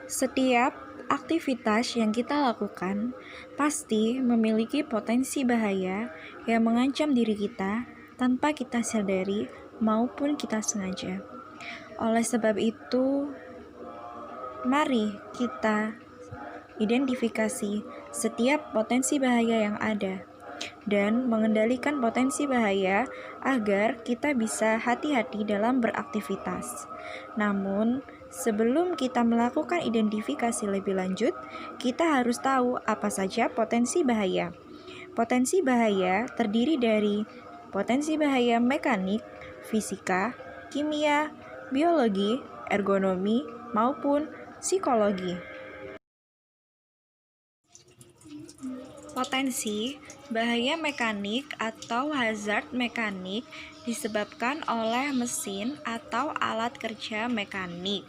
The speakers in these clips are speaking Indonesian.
Setiap aktivitas yang kita lakukan pasti memiliki potensi bahaya yang mengancam diri kita tanpa kita sadari maupun kita sengaja. Oleh sebab itu, mari kita identifikasi setiap potensi bahaya yang ada dan mengendalikan potensi bahaya agar kita bisa hati-hati dalam beraktivitas. Namun, sebelum kita melakukan identifikasi lebih lanjut, kita harus tahu apa saja potensi bahaya. Potensi bahaya terdiri dari potensi bahaya mekanik, fisika, kimia, biologi, ergonomi, maupun psikologi. Potensi bahaya mekanik atau hazard mekanik disebabkan oleh mesin atau alat kerja mekanik.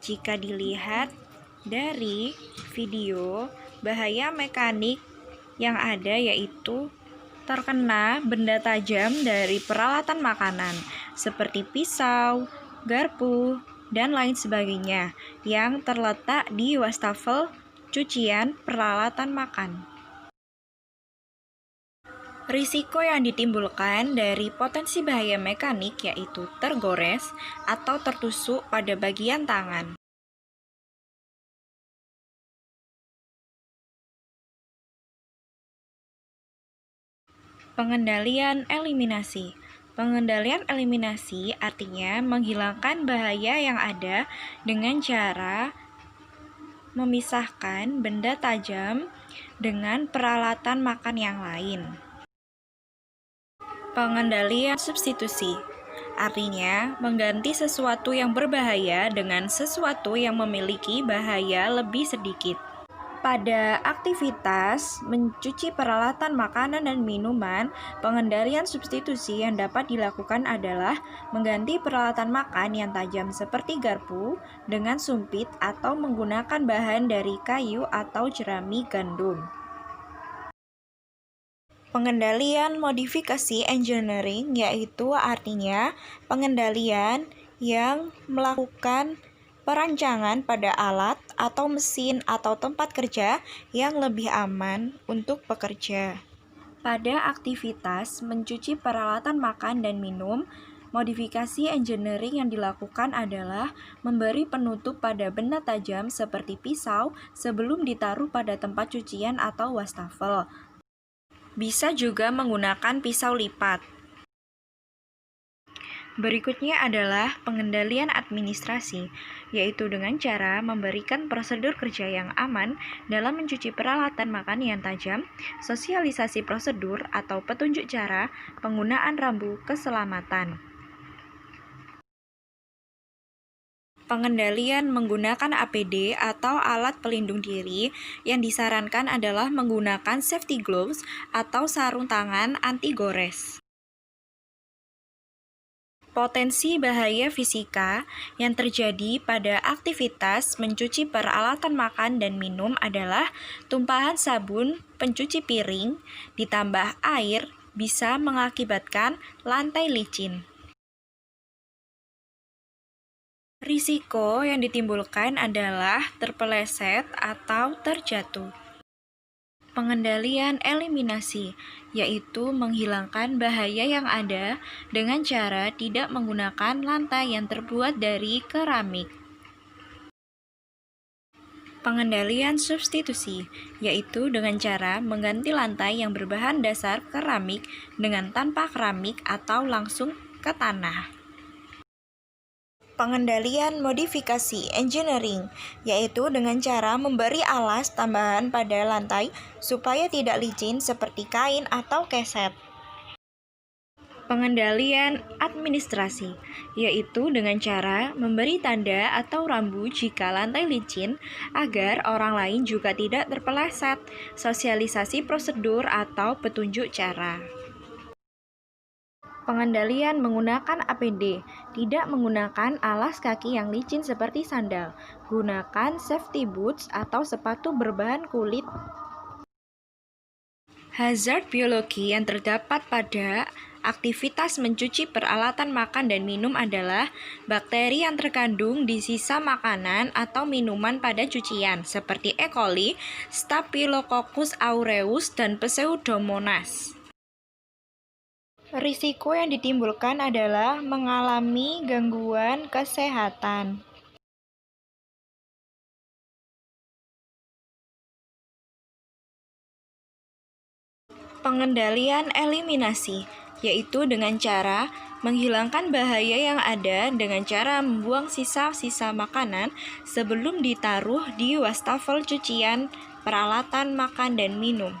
Jika dilihat dari video, bahaya mekanik yang ada yaitu terkena benda tajam dari peralatan makanan seperti pisau, garpu, dan lain sebagainya yang terletak di wastafel cucian peralatan makan. Risiko yang ditimbulkan dari potensi bahaya mekanik yaitu tergores atau tertusuk pada bagian tangan. Pengendalian eliminasi. Pengendalian eliminasi artinya menghilangkan bahaya yang ada dengan cara memisahkan benda tajam dengan peralatan makan yang lain. Pengendalian substitusi artinya mengganti sesuatu yang berbahaya dengan sesuatu yang memiliki bahaya lebih sedikit. Pada aktivitas mencuci peralatan makanan dan minuman, pengendalian substitusi yang dapat dilakukan adalah mengganti peralatan makan yang tajam seperti garpu dengan sumpit atau menggunakan bahan dari kayu atau jerami gandum. Pengendalian modifikasi engineering yaitu artinya pengendalian yang melakukan perancangan pada alat atau mesin atau tempat kerja yang lebih aman untuk pekerja. Pada aktivitas mencuci peralatan makan dan minum, Modifikasi engineering yang dilakukan adalah memberi penutup pada benda tajam seperti pisau sebelum ditaruh pada tempat cucian atau wastafel. Bisa juga menggunakan pisau lipat. Berikutnya adalah pengendalian administrasi, yaitu dengan cara memberikan prosedur kerja yang aman dalam mencuci peralatan makan yang tajam, sosialisasi prosedur atau petunjuk cara, penggunaan rambu keselamatan. Pengendalian menggunakan APD atau alat pelindung diri yang disarankan adalah menggunakan safety gloves atau sarung tangan anti gores. Potensi bahaya fisika yang terjadi pada aktivitas mencuci peralatan makan dan minum adalah tumpahan sabun pencuci piring ditambah air bisa mengakibatkan lantai licin. Risiko yang ditimbulkan adalah terpeleset atau terjatuh. Pengendalian eliminasi, yaitu menghilangkan bahaya yang ada dengan cara tidak menggunakan lantai yang terbuat dari keramik. Pengendalian substitusi, yaitu dengan cara mengganti lantai yang berbahan dasar keramik dengan tanpa keramik atau langsung ke tanah. Pengendalian modifikasi engineering, yaitu dengan cara memberi alas tambahan pada lantai supaya tidak licin seperti kain atau keset. Pengendalian administrasi, yaitu dengan cara memberi tanda atau rambu jika lantai licin agar orang lain juga tidak terpeleset, sosialisasi prosedur atau petunjuk cara. Pengendalian menggunakan APD, tidak menggunakan alas kaki yang licin seperti sandal. Gunakan safety boots atau sepatu berbahan kulit. Hazard biologi yang terdapat pada aktivitas mencuci peralatan makan dan minum adalah bakteri yang terkandung di sisa makanan atau minuman pada cucian, seperti E. coli, Staphylococcus aureus, dan Pseudomonas. Risiko yang ditimbulkan adalah mengalami gangguan kesehatan. Pengendalian eliminasi, yaitu dengan cara menghilangkan bahaya yang ada dengan cara membuang sisa-sisa makanan sebelum ditaruh di wastafel cucian peralatan makan dan minum.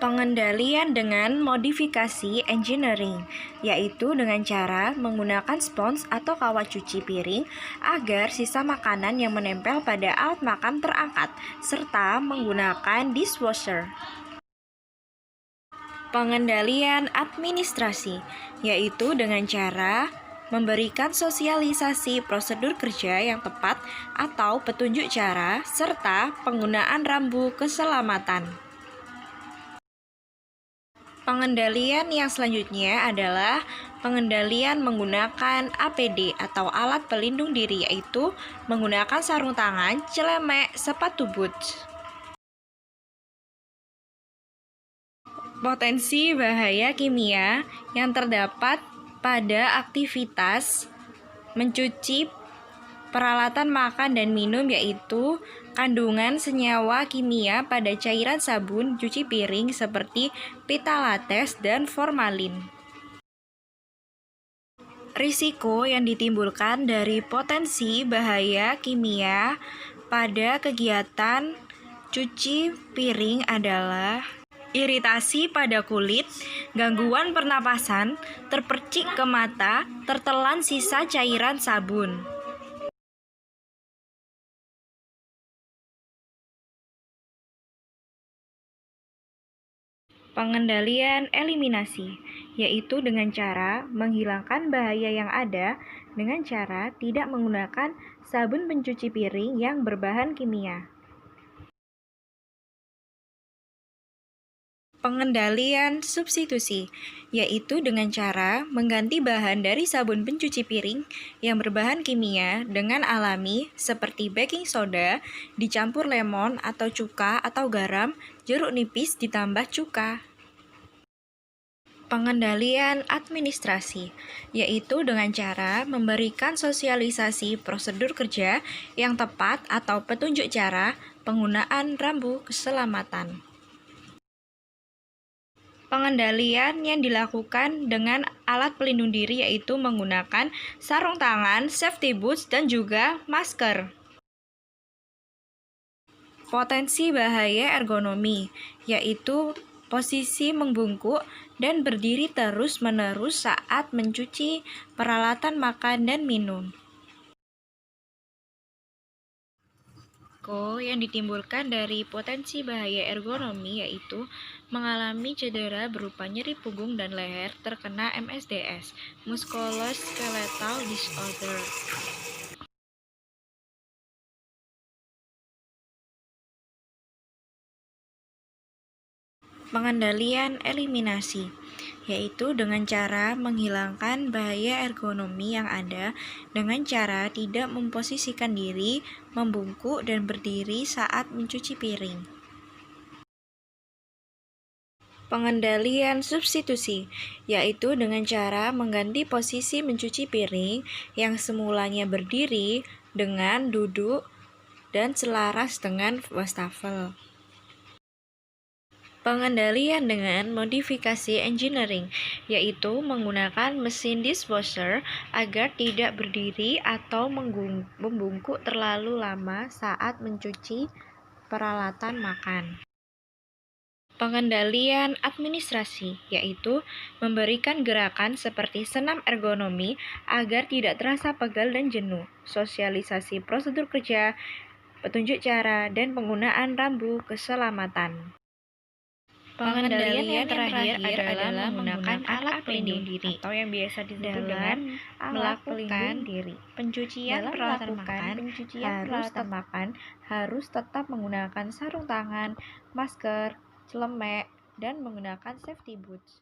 Pengendalian dengan modifikasi engineering, yaitu dengan cara menggunakan spons atau kawat cuci piring agar sisa makanan yang menempel pada alat makan terangkat, serta menggunakan dishwasher. Pengendalian administrasi, yaitu dengan cara memberikan sosialisasi prosedur kerja yang tepat atau petunjuk cara, serta penggunaan rambu keselamatan. Pengendalian yang selanjutnya adalah pengendalian menggunakan APD atau alat pelindung diri, yaitu menggunakan sarung tangan, celemek, sepatu boots. Potensi bahaya kimia yang terdapat pada aktivitas mencuci peralatan makan dan minum, yaitu kandungan senyawa kimia pada cairan sabun cuci piring seperti pitalates dan formalin. Risiko yang ditimbulkan dari potensi bahaya kimia pada kegiatan cuci piring adalah iritasi pada kulit, gangguan pernapasan, terpercik ke mata, tertelan sisa cairan sabun. Pengendalian eliminasi, yaitu dengan cara menghilangkan bahaya yang ada dengan cara tidak menggunakan sabun pencuci piring yang berbahan kimia. Pengendalian substitusi, yaitu dengan cara mengganti bahan dari sabun pencuci piring yang berbahan kimia dengan alami seperti baking soda dicampur lemon atau cuka atau garam, jeruk nipis ditambah cuka. Pengendalian administrasi, yaitu dengan cara memberikan sosialisasi prosedur kerja yang tepat atau petunjuk cara penggunaan rambu keselamatan. Pengendalian yang dilakukan dengan alat pelindung diri yaitu menggunakan sarung tangan, safety boots, dan juga masker. Potensi bahaya ergonomi, yaitu posisi membungkuk dan berdiri terus-menerus saat mencuci peralatan makan dan minum. Risiko yang ditimbulkan dari potensi bahaya ergonomi yaitu mengalami cedera berupa nyeri punggung dan leher terkena MSDS, Musculoskeletal Disorder. Pengendalian eliminasi, yaitu dengan cara menghilangkan bahaya ergonomi yang ada dengan cara tidak memposisikan diri, membungkuk, dan berdiri saat mencuci piring. Pengendalian substitusi, yaitu dengan cara mengganti posisi mencuci piring yang semulanya berdiri dengan duduk dan selaras dengan wastafel. Pengendalian dengan modifikasi engineering, yaitu menggunakan mesin dishwasher agar tidak berdiri atau membungkuk terlalu lama saat mencuci peralatan makan. Pengendalian administrasi, yaitu memberikan gerakan seperti senam ergonomi agar tidak terasa pegal dan jenuh, sosialisasi prosedur kerja, petunjuk cara, dan penggunaan rambu keselamatan. Pengendalian yang terakhir adalah menggunakan alat pelindung diri atau yang biasa disebut dengan alat pelindung diri. Pencucian peralatan makan harus tetap menggunakan sarung tangan, masker, celemek, dan menggunakan safety boots.